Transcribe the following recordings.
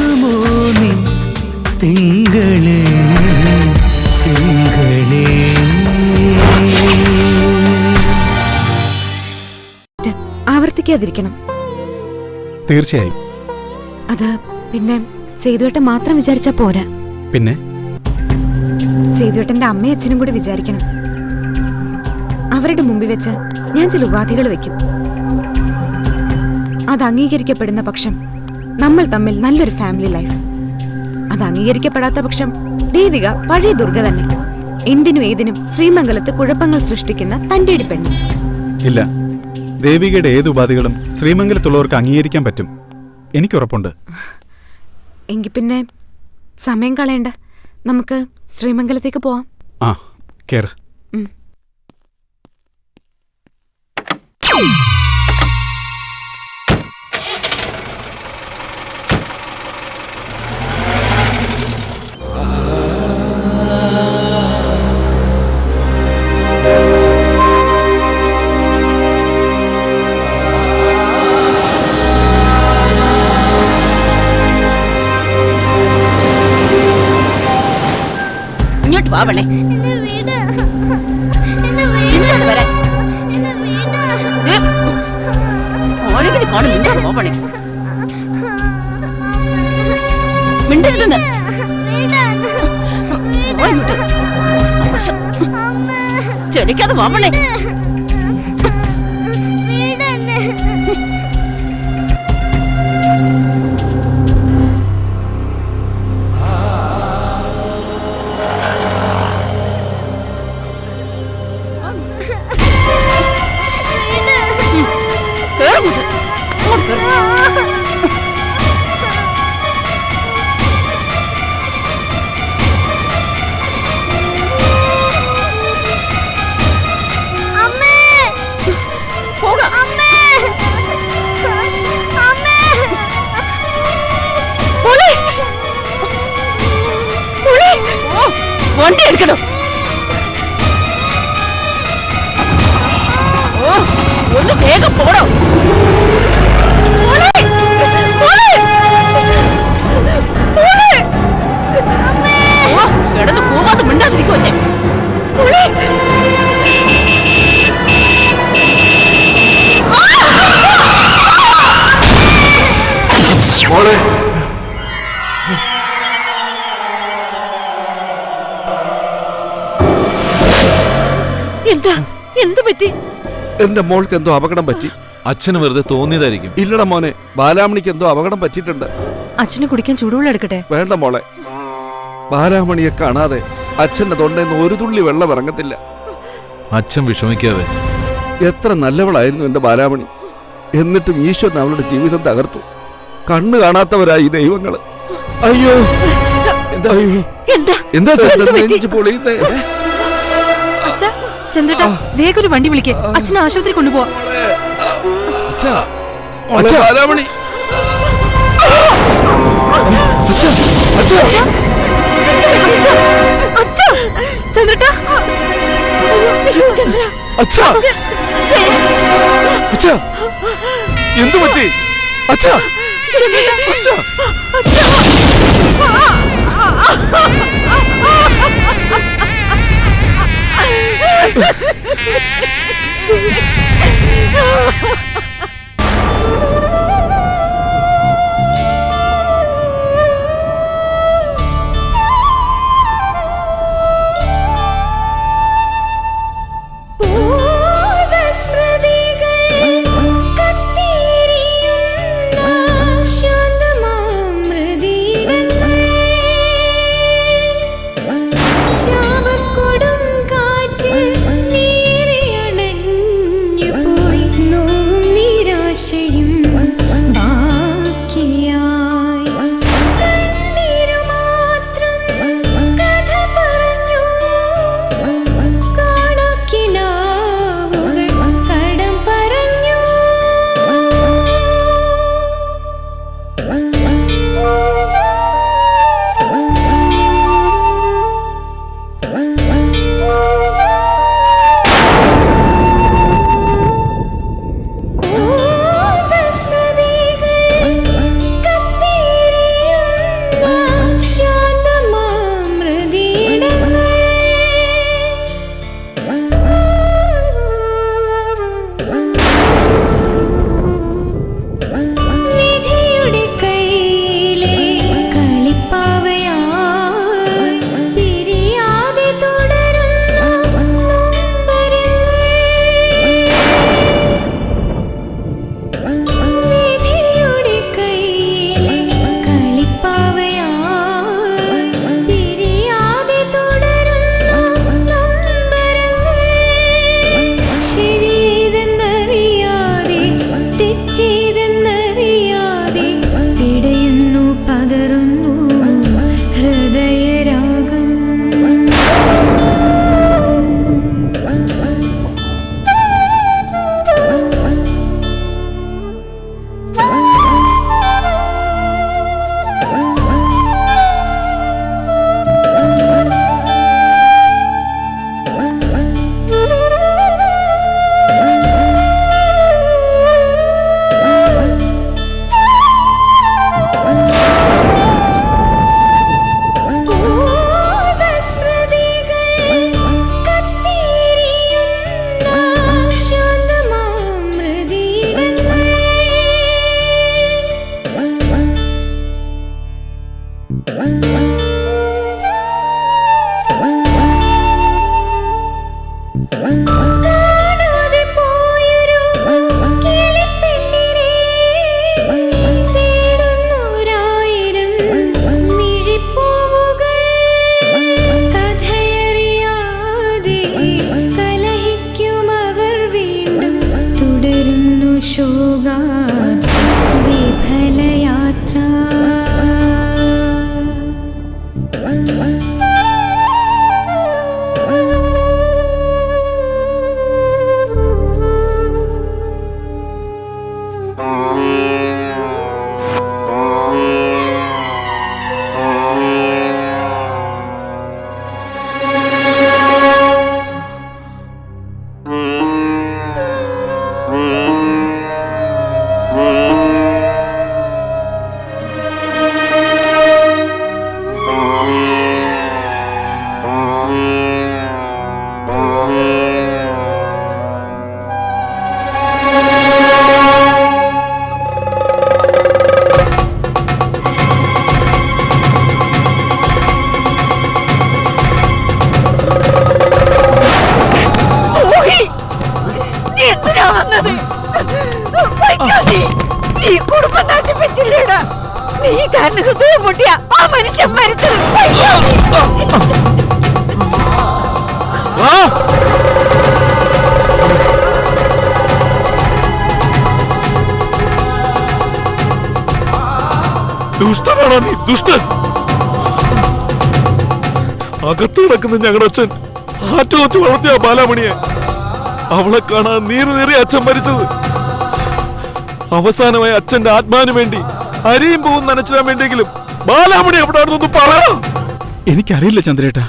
വരുമോ നിൻ തിങ്കളേ തിങ്കളേ. ആവർത്തിക്കാതിരിക്കണം. തീർച്ചയായും. അത് പിന്നെ സേതുവേട്ടൻ മാത്രം വിചാരിച്ചാ പോരാ. പിന്നെ സേതുവേട്ടന്റെ അമ്മയും അച്ഛനും കൂടി വിചാരിക്കണം. അവരുടെ മുമ്പിൽ വെച്ച് ഞാൻ ചില ഉപാധികൾ വെക്കും. അത് അംഗീകരിക്കപ്പെടുന്ന പക്ഷം നമ്മൾ തമ്മിൽ നല്ലൊരു ഫാമിലി ലൈഫ്. അത് അംഗീകരിക്കപ്പെടാത്ത പക്ഷം ദേവിക പഴയ ദുർഗ തന്നെ, എന്തിനും ഏതിനും ശ്രീമംഗലത്ത് കുഴപ്പങ്ങൾ സൃഷ്ടിക്കുന്ന തന്റെ പെണ്ണ്. ഇല്ല, ദേവികയുടെ ഏത് ഉപാധികളും ശ്രീമംഗലത്തുള്ളവർക്ക് അംഗീകരിക്കാൻ പറ്റും, എനിക്കുറപ്പുണ്ട്. എങ്കിൽ പിന്നെ സമയം കളയണ്ട, നമുക്ക് ശ്രീമംഗലത്തേക്ക് പോവാം. ആ, കേറ്. ചെലിക്കാതെ വാമണേ. വണ്ടി എടുക്കണം. ഒന്ന് വേഗം പോണോ. കിടന്ന് കൂവാതെ മിണ്ടാതിരിക്കും വെച്ചേ. എന്താ, എന്ത് പറ്റി? എന്റെ മോൾക്ക് എന്തോ അപകടം പറ്റി. അച്ഛന് വെറുതെ തോന്നിയതായിരിക്കും. ഇല്ലട മോനെ, ബാലാമണിക്ക് എന്തോ അപകടം പറ്റിയിട്ടുണ്ട്. അച്ഛന് കുടിക്കാൻ ചൂടുവെള്ളം എടുക്കട്ടെ? വേണ്ട മോളെ, ബാലാമണിയെ കാണാതെ അച്ഛന്റെ തൊണ്ടേന്ന് ഒരു തുള്ളി വെള്ളം ഇറങ്ങത്തില്ല. അച്ഛൻ വിഷമിക്കാതെ. എത്ര നല്ലവളായിരുന്നു എന്റെ ബാലാമണി. എന്നിട്ടും ഈശ്വരൻ അവളുടെ ജീവിതം തകർത്തു. കണ്ണു കാണാത്തവരായി ദൈവങ്ങള്. അയ്യോ പൊളിയുന്നേ. ചന്ദ്രേട്ടാ, വേഗം ഒരു വണ്ടി വിളിക്കേ, അച്ഛനെ ആശുപത്രി കൊണ്ടുപോവാ. ബാലാമണി ചന്ദ്രേട്ടാ, എന്തു പറ്റി? അച്ഛാ ശാന്തമാം ഹൃദയ നീ കുടുംബം നശിപ്പിച്ചില്ലേടാ. നീ കാരണം ഹൃദയം പൊട്ടിയ ആ മനുഷ്യൻ മരിച്ചത്. ദുഷ്ടനാണോ നീ? ദുഷ്ടൻ. അകത്ത് കിടക്കുന്ന ഞങ്ങളുടെ അച്ഛൻ ആറ്റുനോറ്റ് വളർത്തിയ ബാലാമണിയെ അവളെ കാണാൻ നീറി അച്ഛൻ മരിച്ചത്. അവസാനമായി അച്ഛന്റെ ആത്മാവിന് വേണ്ടി അരിയും പൂവും നനച്ചിടാൻ വേണ്ടിയെങ്കിലും ബാലാമണി എവിടെ ആണെന്നൊന്ന് പറയണം. എനിക്കറിയില്ല ചന്ദ്രേട്ടാ.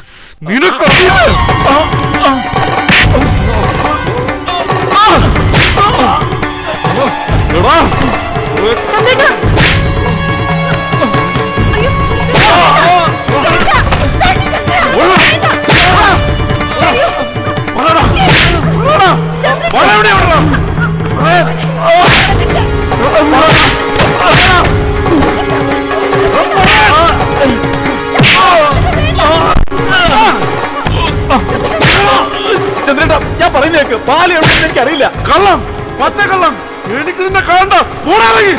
ചന്ദ്രേട്ടാ, ഞാൻ പറയുന്നേക്ക്. പാല് എവിടെയെന്ന് എനിക്കറിയില്ല. കള്ളം, പച്ചക്കള്ളം. എനിക്ക് നിന്നെ കാണണ്ട. പോകാൻ വേണ്ട.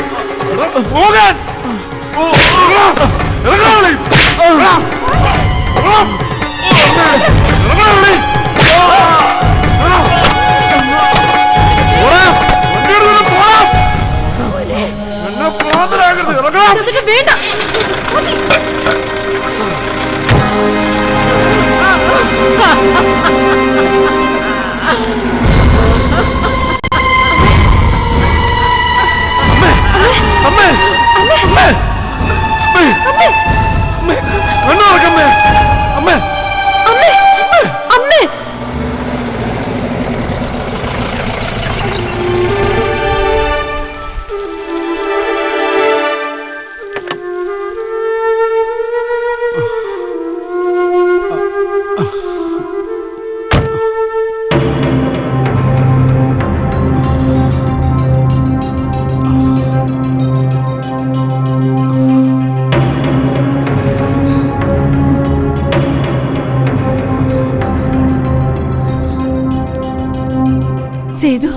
സേതു,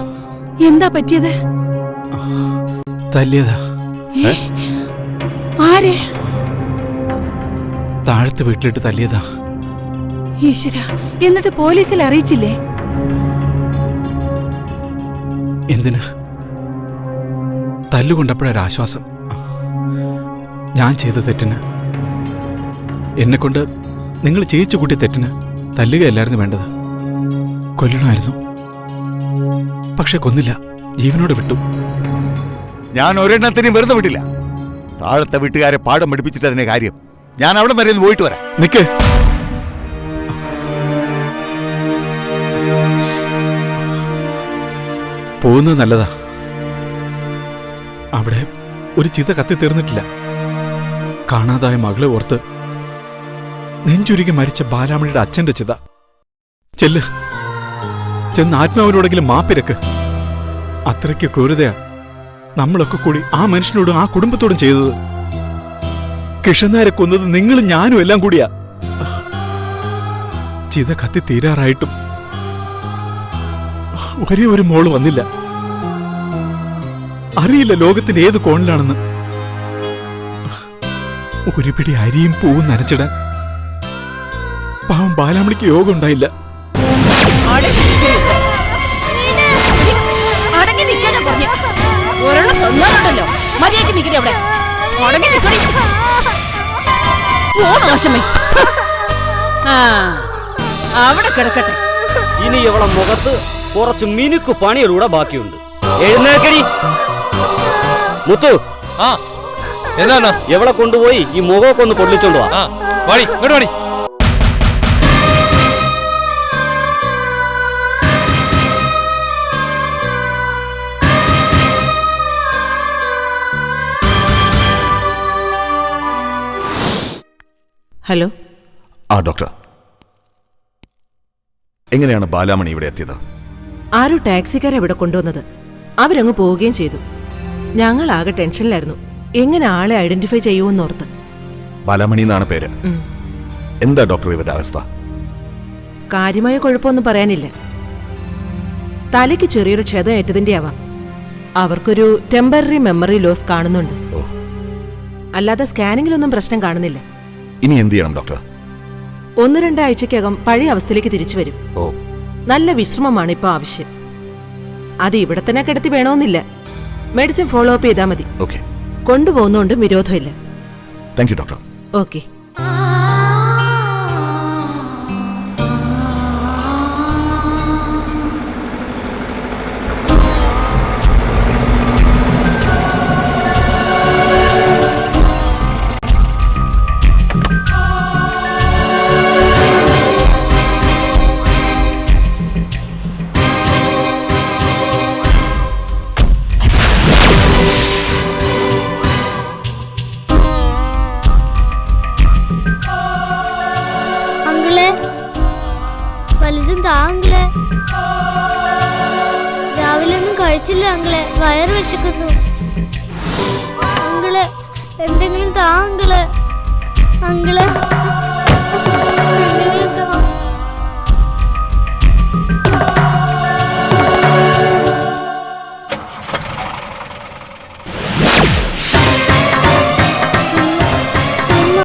എന്താ പറ്റിയത്? തല്ലിയതാ. ആരെ? താഴത്ത് വീട്ടിലിട്ട് തല്ലിയതാ. ഈശ്വര, എന്നിട്ട് പോലീസിൽ അറിയിച്ചില്ലേ? എന്തിന്? തല്ലുകൊണ്ടപ്പോഴൊരാശ്വാസം. ഞാൻ ചെയ്ത തെറ്റിന്, എന്നെക്കൊണ്ട് നിങ്ങൾ ചെയ്യിച്ചു കൂട്ടിയ തെറ്റിന് തല്ലുകയല്ലായിരുന്നു വേണ്ടത്. കൊല്ലണമായിരുന്നു. പക്ഷെ കൊന്നില്ല, ജീവനോട് വിട്ടു. ഞാൻ ഒരെണ്ണത്തിനും വെറുതെ വിട്ടില്ല. താഴത്തെ വീട്ടുകാരെ പാഠം പഠിപ്പിച്ചിട്ട് അതിന്റെ കാര്യം. ഞാൻ അവിടെ വരെ ഒന്ന് പോയിട്ട് വരാം. നിക്ക്. പോകുന്നത് നല്ലതാ. അവിടെ ഒരു ചിത കത്തി തീർന്നിട്ടില്ല. കാണാതായ മകളെ ഓർത്ത് നെഞ്ചുരുകി മരിച്ച ബാലാമണിയുടെ അച്ഛന്റെ ചിത. ചെല്ല്, ചെന്ന് ആത്മാവിനോടെങ്കിലും മാപ്പിരക്ക്. അത്രയ്ക്ക് ക്രൂരതയാ നമ്മളൊക്കെ കൂടി ആ മനുഷ്യനോടും ആ കുടുംബത്തോടും ചെയ്തത്. കൃഷ്ണനാരെ കൊന്നത് നിങ്ങളും ഞാനും എല്ലാം കൂടിയാ. ചിത കത്തി തീരാറായിട്ടും ഒരേ ഒരു മോള് വന്നില്ല. അറിയില്ല ലോകത്തിന്റെ ഏത് കോണിലാണെന്ന്. ഒരു പിടി അരിയും പൂവും നനച്ചിടാൻ പാവം ബാലാമണിക്ക് യോഗം ഉണ്ടായില്ല. അടങ്ങി നിൽക്കാനാ പറഞ്ഞേ. ഒരെണ്ണം തന്നാലുണ്ടല്ലോ മര്യാദയ്ക്ക് നിൽക്കണേ അവിടെ. അടങ്ങി നിൽക്കണേ. ഓ മോശമേ. അവിടെ കിടക്കട്ടെ. ഇനി ഇവളെ മുഖത്ത് കുറച്ച് മിനുക്ക് പണിയിലൂടെ ബാക്കിയുണ്ട്. എഴുന്നേക്കടി മുത്തു. എന്താണ് എവളെ കൊണ്ടുപോയി ഈ മുഖമൊക്കെ ഒന്ന് പൊള്ളിച്ചോണ്ട് വാ. വാടി ഇങ്ങോട്ട് വാടി. ഹലോ. ഡോക്ടർ, എങ്ങനെയാണ് ബാലാമണി ഇവിടെ എത്തിയത്? ആരോ ടാക്സിക്കാരെ ഇവിടെ കൊണ്ടുവന്നത്. അവരങ്ങ് പോവുകയും ചെയ്തു. ഞങ്ങൾ ആകെ ടെൻഷനിലായിരുന്നു, എങ്ങനെ ആളെ ഐഡന്റിഫൈ ചെയ്യുമെന്നോർത്ത്. ബാലാമണി എന്നാണ് പേര്. എന്താ ഡോക്ടർ ഇവരുടെ അവസ്ഥ? കാര്യമായ കുഴപ്പമൊന്നും പറയാനില്ല. തലയ്ക്ക് ചെറിയൊരു ക്ഷതം ഏറ്റതിന്റെ ആവാം. അവർക്കൊരു ടെമ്പററി മെമ്മറി ലോസ് കാണുന്നുണ്ട്. അല്ലാതെ സ്കാനിങ്ങിലൊന്നും പ്രശ്നം കാണുന്നില്ല. ഇനി എന്ത് ചെയ്യണം ഡോക്ടർ? 1-2 ആഴ്ചക്കകം പഴയ അവസ്ഥയിലേക്ക് തിരിച്ചു വരും. നല്ല വിശ്രമമാണ് ഇപ്പോൾ ആവശ്യം. അത് ഇവിടെ തന്നെ കിടത്തി വേണമെന്നില്ല. മെഡിസിൻ ഫോളോ അപ്പ് ചെയ്താൽ മതി. കൊണ്ടുപോകുന്നോണ്ട് വിരോധമില്ല. Thank you doctor. ഓക്കെ. വലുതും താങ്കളെ. രാവിലെ ഒന്നും കഴിച്ചില്ല അങ്ങളെ, വയറ് വിശക്കുന്നു. അങ്ങളെ എന്തെങ്കിലും താങ്കളെ.